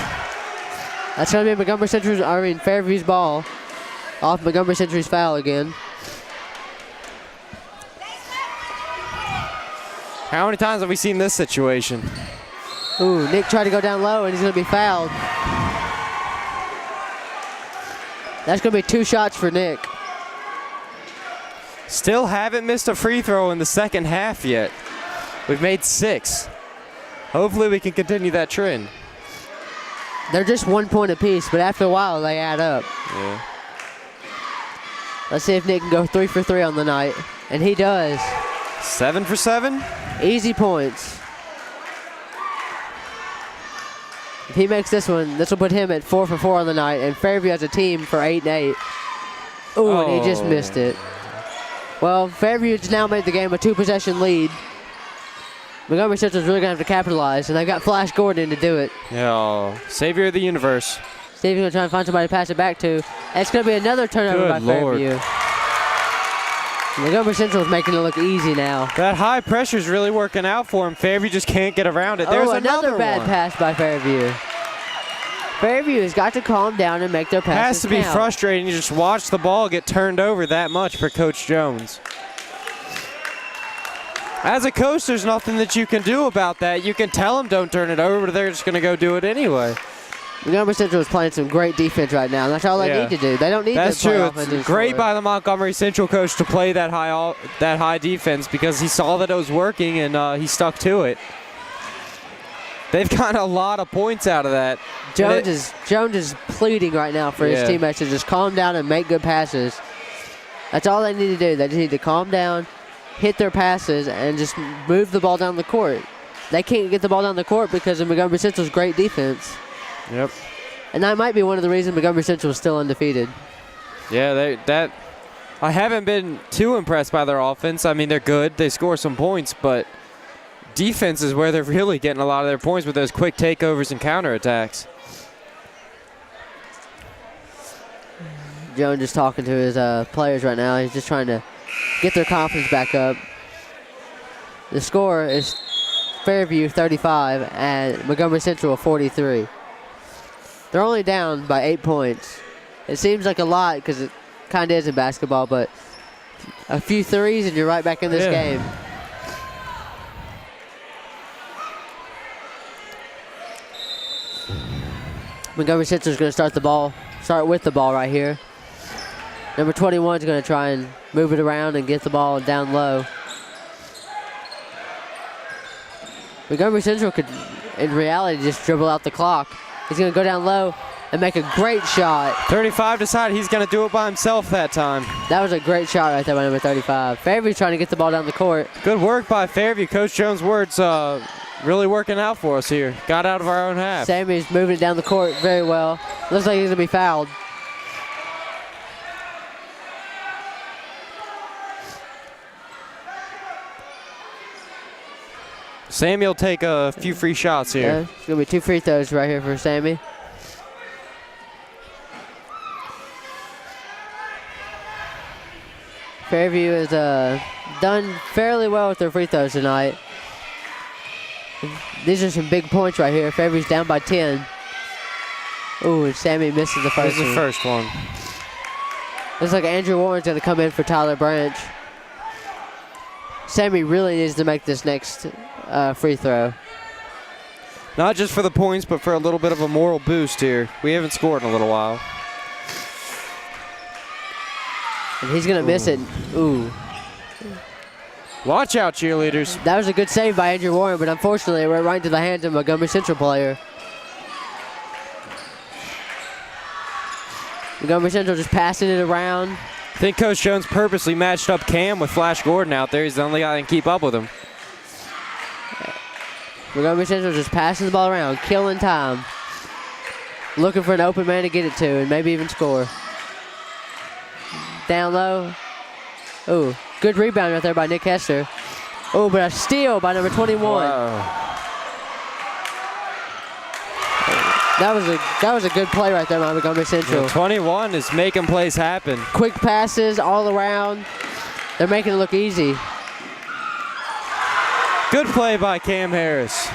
That's going to be Fairview's ball. Off Montgomery Central's foul again. How many times have we seen this situation? Ooh, Nick tried to go down low and he's going to be fouled. That's going to be 2 shots for Nick. Still haven't missed a free throw in the second half yet. We've made 6. Hopefully we can continue that trend. They're just 1 point apiece, but after a while they add up. Yeah. Let's see if Nick can go 3 for 3 on the night. And he does. 7 for 7? Easy points. If he makes this one, this will put him at 4 for 4 on the night, and Fairview has a team for 8 and 8. Ooh, and he just missed it. Well, Fairview has now made the game a 2-possession lead. Montgomery Central's really going to have to capitalize, and they've got Flash Gordon to do it. Yeah, savior of the universe. Steve's going to try and find somebody to pass it back to. And it's going to be another turnover by Fairview. Montgomery Central is making it look easy now. That high pressure is really working out for him. Fairview just can't get around it. There's another bad one. pass by Fairview. Fairview has got to calm down and make their passes Has to be count. frustrating. You just watch the ball get turned over that much for Coach Jones. As a coach, there's nothing that you can do about that. You can tell them don't turn it over, but they're just going to go do it anyway. Montgomery Central is playing some great defense right now, and that's all they need to do. They don't need to play offense. That's true. It's great by the Montgomery Central coach to play that high defense because he saw that it was working and he stuck to it. They've gotten a lot of points out of that. Jones is pleading right now for his teammates to just calm down and make good passes. That's all they need to do. They just need to calm down, hit their passes, and just move the ball down the court. They can't get the ball down the court because of Montgomery Central's great defense. Yep. And that might be one of the reasons Montgomery Central is still undefeated. Yeah, I haven't been too impressed by their offense. I mean, they're good. They score some points, but defense is where they're really getting a lot of their points with those quick takeovers and counterattacks. Jones is talking to his players right now. He's just trying to get their confidence back up. The score is Fairview 35 and Montgomery Central 43. They're only down by 8 points. It seems like a lot because it kind of is in basketball, but a few threes and you're right back in this game. Montgomery Central is going to start with the ball right here. Number 21 is going to try and move it around and get the ball down low. Montgomery Central could, in reality, just dribble out the clock. He's going to go down low and make a great shot. 35 decided he's going to do it by himself that time. That was a great shot right there by number 35. Fairview's trying to get the ball down the court. Good work by Fairview. Coach Jones' words really working out for us here. Got out of our own half. Sammy's moving it down the court very well. Looks like he's going to be fouled. Sammy will take a few free shots here. Yeah, it's going to be 2 free throws right here for Sammy. Fairview has done fairly well with their free throws tonight. These are some big points right here. Fairview's down by 10. Ooh, and Sammy misses the first one. This is the first one. Looks like Andrew Warren's going to come in for Tyler Branch. Sammy really needs to make this next free throw. Not just for the points, but for a little bit of a moral boost here. We haven't scored in a little while. And he's going to miss it. Ooh. Watch out, cheerleaders. That was a good save by Andrew Warren, but unfortunately it went right into the hands of a Montgomery Central player. Montgomery Central just passing it around. I think Coach Jones purposely matched up Cam with Flash Gordon out there. He's the only guy that can keep up with him. Montgomery Central just passing the ball around, killing time. Looking for an open man to get it to and maybe even score. Down low. Ooh, good rebound right there by Nick Hester. Oh, but a steal by number 21. Wow. That was a good play right there by Montgomery Central. Yeah, 21 is making plays happen. Quick passes all around. They're making it look easy. Good play by Cam Harris.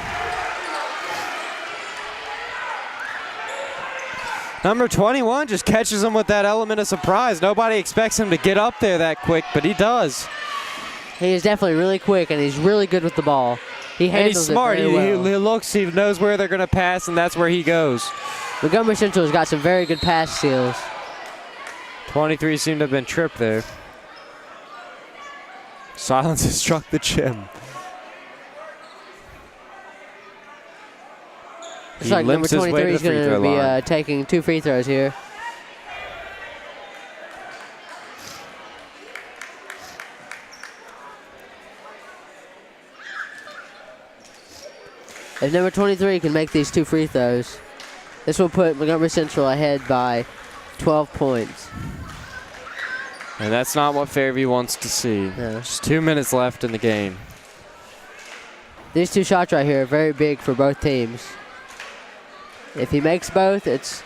Number 21 just catches him with that element of surprise. Nobody expects him to get up there that quick, but he does. He is definitely really quick, and he's really good with the ball. He handles and he's smart. it very well. He looks, he knows where they're going to pass, and that's where he goes. Montgomery Central has got some very good pass steals. 23 seemed to have been tripped there. Silence has struck the gym. Looks like number 23 is going to be taking 2 free throws here. If number 23 can make these 2 free throws, this will put Montgomery Central ahead by 12 points. And that's not what Fairview wants to see. No. Just 2 minutes left in the game. These 2 shots right here are very big for both teams. If he makes both, it's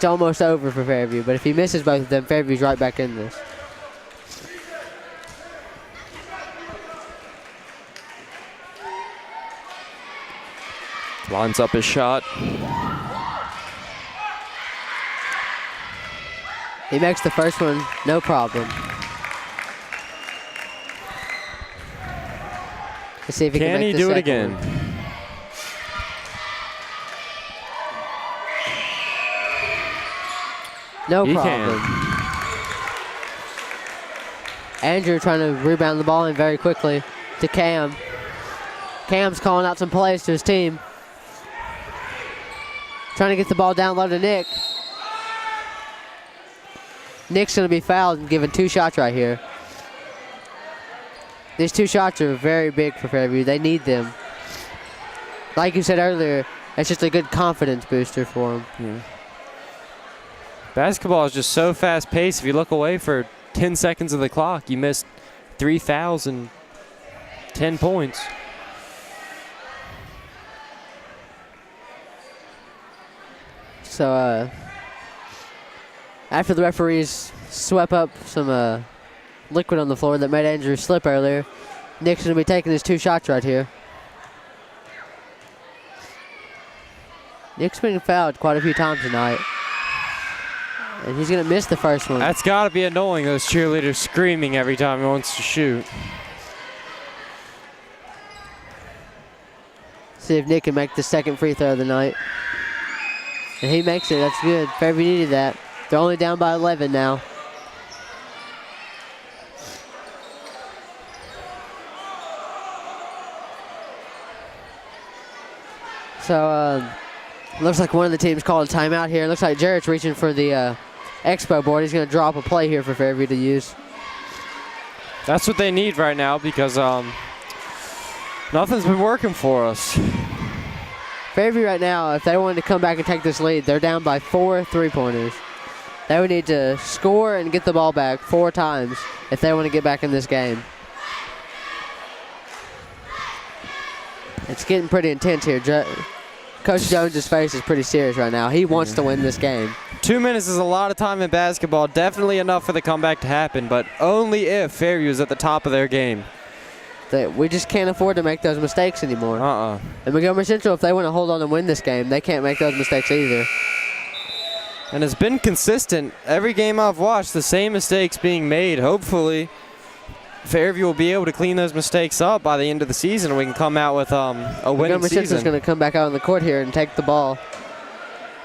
almost over for Fairview. But if he misses both of them, Fairview's right back in this. Lines up his shot. He makes the first one, no problem. Let's see if he can make the do it second again? one. No He problem. Andrew trying to rebound the ball in very quickly to Cam. Cam's calling out some plays to his team. Trying to get the ball down low to Nick. Nick's going to be fouled and given 2 shots right here. These 2 shots are very big for Fairview. They need them. Like you said earlier, it's just a good confidence booster for them. Yeah. Basketball is just so fast-paced. If you look away for 10 seconds of the clock, you missed 3 fouls and 10 points. So, after the referees swept up some liquid on the floor that made Andrew slip earlier, Nick's going to be taking his 2 shots right here. Nick's been fouled quite a few times tonight. And he's going to miss the first one. That's got to be annoying, those cheerleaders screaming every time he wants to shoot. See if Nick can make the second free throw of the night. And he makes it. That's good. Fairview needed that. They're only down by 11 now. So, looks like one of the teams called a timeout here. Looks like Jarrett's reaching for the expo board. He's going to drop a play here for Fairview to use. That's what they need right now because nothing's been working for us. Fairview right now, if they wanted to come back and take this lead, they're down by 4 3-pointers. They would need to score and get the ball back 4 times if they want to get back in this game. It's getting pretty intense here. Coach Jones's face is pretty serious right now. He wants to win this game. 2 minutes is a lot of time in basketball. Definitely enough for the comeback to happen, but only if Fairview is at the top of their game. We just can't afford to make those mistakes anymore. And Montgomery Central, if they want to hold on and win this game, they can't make those mistakes either. And it's been consistent. Every game I've watched, the same mistakes being made. Hopefully, Fairview will be able to clean those mistakes up by the end of the season, and we can come out with a winning Montgomery season. Central's going to come back out on the court here and take the ball.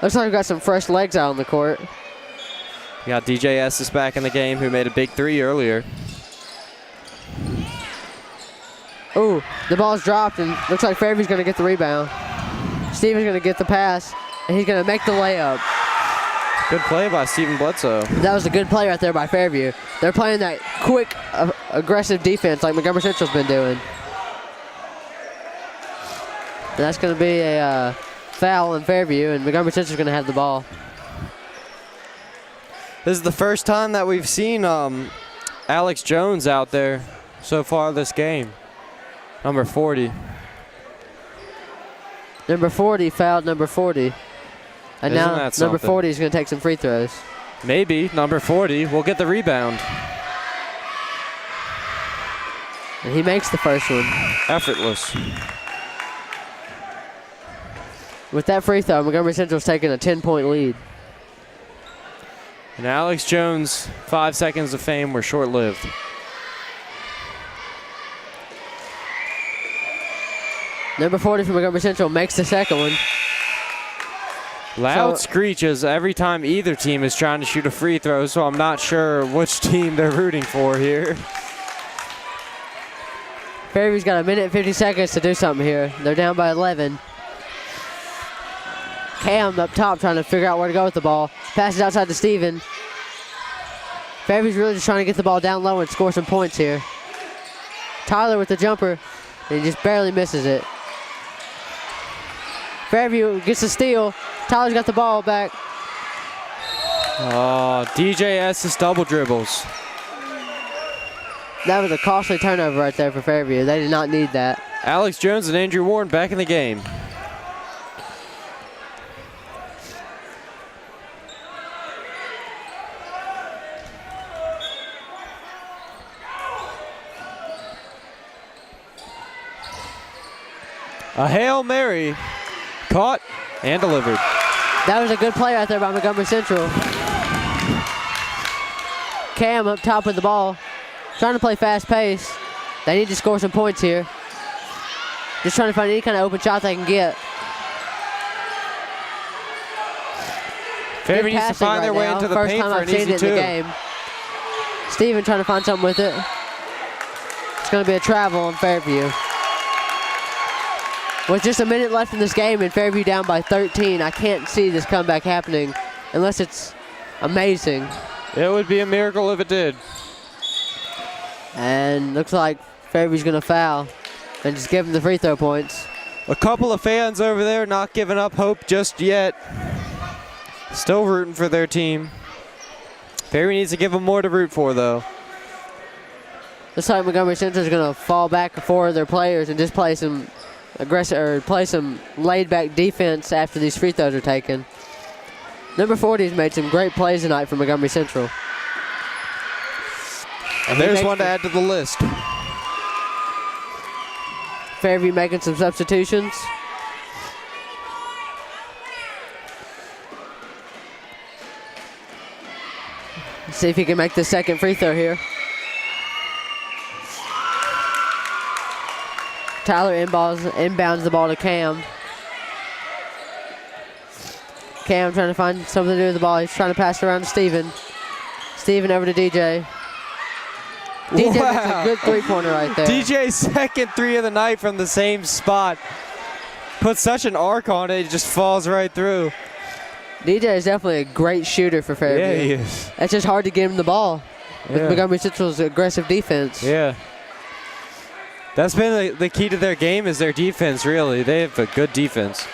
Looks like we've got some fresh legs out on the court. We got DJ Estes back in the game, who made a big 3 earlier. Ooh, the ball's dropped, and looks like Fairview's going to get the rebound. Steven's going to get the pass, and he's going to make the layup. Good play by Steven Bledsoe. That was a good play right there by Fairview. They're playing that quick, aggressive defense like Montgomery Central's been doing. And that's going to be a foul in Fairview, and Montgomery Central's going to have the ball. This is the first time that we've seen Alex Jones out there so far this game. Number 40. Number 40 fouled number 40. And Isn't now that number something? 40 is going to take some free throws. Maybe number 40 will get the rebound. And he makes the first one. Effortless. With that free throw, Montgomery Central's taking a 10-point lead. And Alex Jones' 5 seconds of fame were short-lived. Number 40 from Montgomery Central makes the second one. Loud screeches every time either team is trying to shoot a free throw, so I'm not sure which team they're rooting for here. Fairview's got a minute and 50 seconds to do something here. They're down by 11. Cam up top trying to figure out where to go with the ball. Passes outside to Steven. Fairview's really just trying to get the ball down low and score some points here. Tyler with the jumper, and he just barely misses it. Fairview gets the steal. Tyler's got the ball back. Oh, DJ Estes double dribbles. That was a costly turnover right there for Fairview. They did not need that. Alex Jones and Andrew Warren back in the game. A Hail Mary, caught and delivered. That was a good play right there by Montgomery Central. Cam up top with the ball, trying to play fast pace. They need to score some points here. Just trying to find any kind of open shot they can get. Fairview needs to find their way into the paint for an easy two. Steven trying to find something with it. It's going to be a travel on Fairview. With just a minute left in this game and Fairview down by 13, I can't see this comeback happening unless it's amazing. It would be a miracle if it did. And looks like Fairview's going to foul and just give him the free throw points. A couple of fans over there not giving up hope just yet. Still rooting for their team. Fairview needs to give them more to root for, though. Looks like Montgomery Central is going to fall back for their players and just play some aggressive or play some laid-back defense after these free throws are taken. Number 40 has made some great plays tonight for Montgomery Central. And there's one to add to the list. Fairview making some substitutions. Let's see if he can make the second free throw here. Tyler inbounds the ball to Cam. Cam trying to find something to do with the ball. He's trying to pass it around to Steven. Steven over to DJ. DJ makes a good three-pointer right there. DJ's second three of the night from the same spot. Puts such an arc on it, it just falls right through. DJ is definitely a great shooter for Fairview. Yeah, he is. It's just hard to get him the ball with Yeah. Montgomery Central's aggressive defense. Yeah. That's been the key to their game is their defense, really. They have a good defense.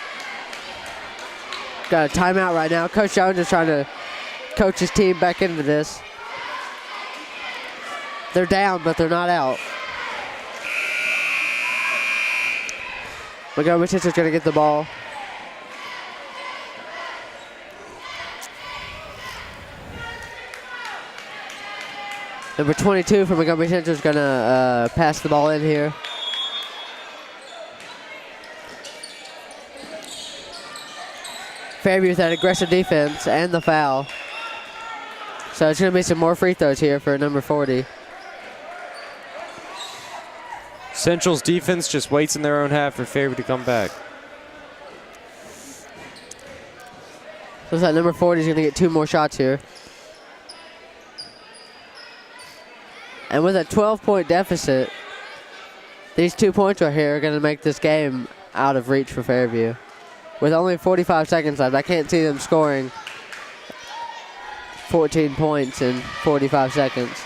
Got a timeout right now. Coach Jones is trying to coach his team back into this. They're down, but they're not out. Montgomery Central's going to get the ball. Number 22 for Montgomery Central is going to pass the ball in here. Fairview with that aggressive defense and the foul. So it's going to be some more free throws here for number 40. Central's defense just waits in their own half for Fairview to come back. Looks like number 40 is going to get 2 more shots here. And with a 12-point deficit, these 2 points right here are going to make this game out of reach for Fairview. With only 45 seconds left, I can't see them scoring 14 points in 45 seconds.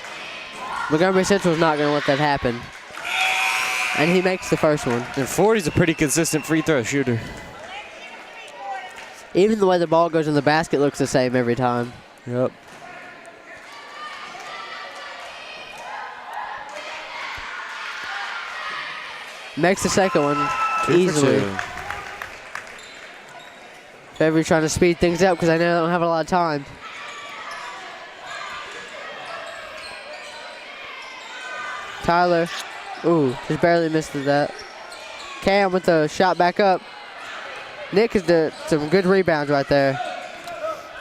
Montgomery Central is not going to let that happen. And he makes the first one. And 40's a pretty consistent free throw shooter. Even the way the ball goes in the basket looks the same every time. Yep. Makes the second one easily. Fairview trying to speed things up because I know they don't have a lot of time. Tyler, ooh, just barely missed that. Cam with the shot back up. Nick has done some good rebounds right there.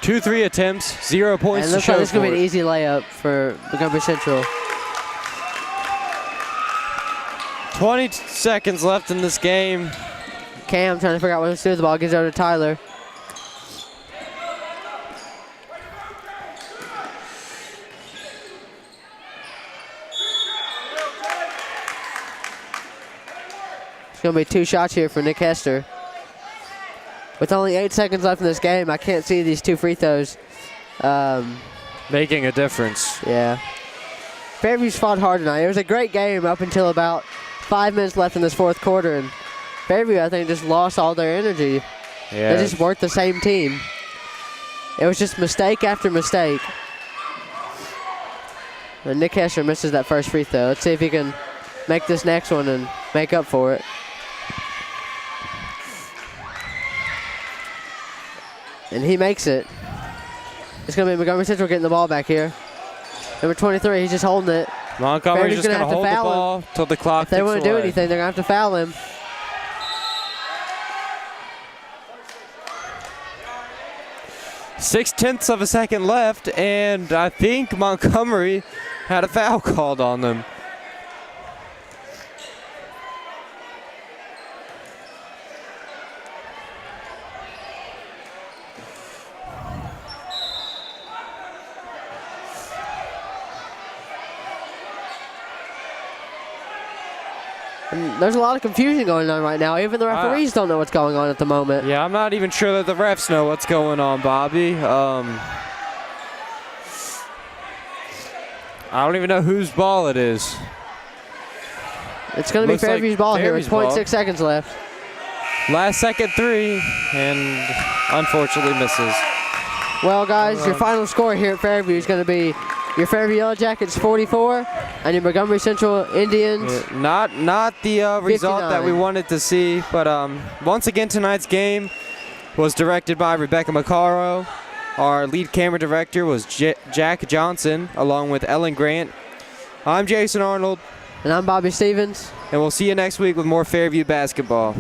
2 3 attempts, 0 points and to looks show like this is going to for be it. an easy layup for Montgomery Central. 20 seconds left in this game. Cam trying to figure out what to do with the ball. Gives it over to Tyler. It's going to be 2 shots here for Nick Hester. With only 8 seconds left in this game, I can't see these 2 free throws. Making a difference. Yeah. Fairview's fought hard tonight. It was a great game up until about 5 minutes left in this 4th quarter. And Fairview, I think, just lost all their energy. Yeah. They just weren't the same team. It was just mistake after mistake. And Nick Hester misses that first free throw. Let's see if he can make this next one and make up for it. And he makes it. It's going to be Montgomery Central getting the ball back here. Number 23, he's just holding it. Montgomery's just going to have to hold the foul ball till the clock If they ticks want to do away. anything, they're going to have to foul him. Six-tenths of a second left, and I think Montgomery had a foul called on them. And there's a lot of confusion going on right now. Even the referees don't know what's going on at the moment. Yeah, I'm not even sure that the refs know what's going on, Bobby. I don't even know whose ball it is. It's going to be Looks like Fairview's ball here with Fairview's ball. 0.6 seconds left. Last second 3, and unfortunately misses. Well, guys, your final score here at Fairview is going to be your Fairview Yellow Jackets 44 and your Montgomery Central Indians. Not the result that we 59. wanted to see, but once again tonight's game was directed by Rebecca Macaro. Our lead camera director was Jack Johnson, along with Ellen Grant. I'm Jason Arnold. And I'm Bobby Stevens. And we'll see you next week with more Fairview basketball.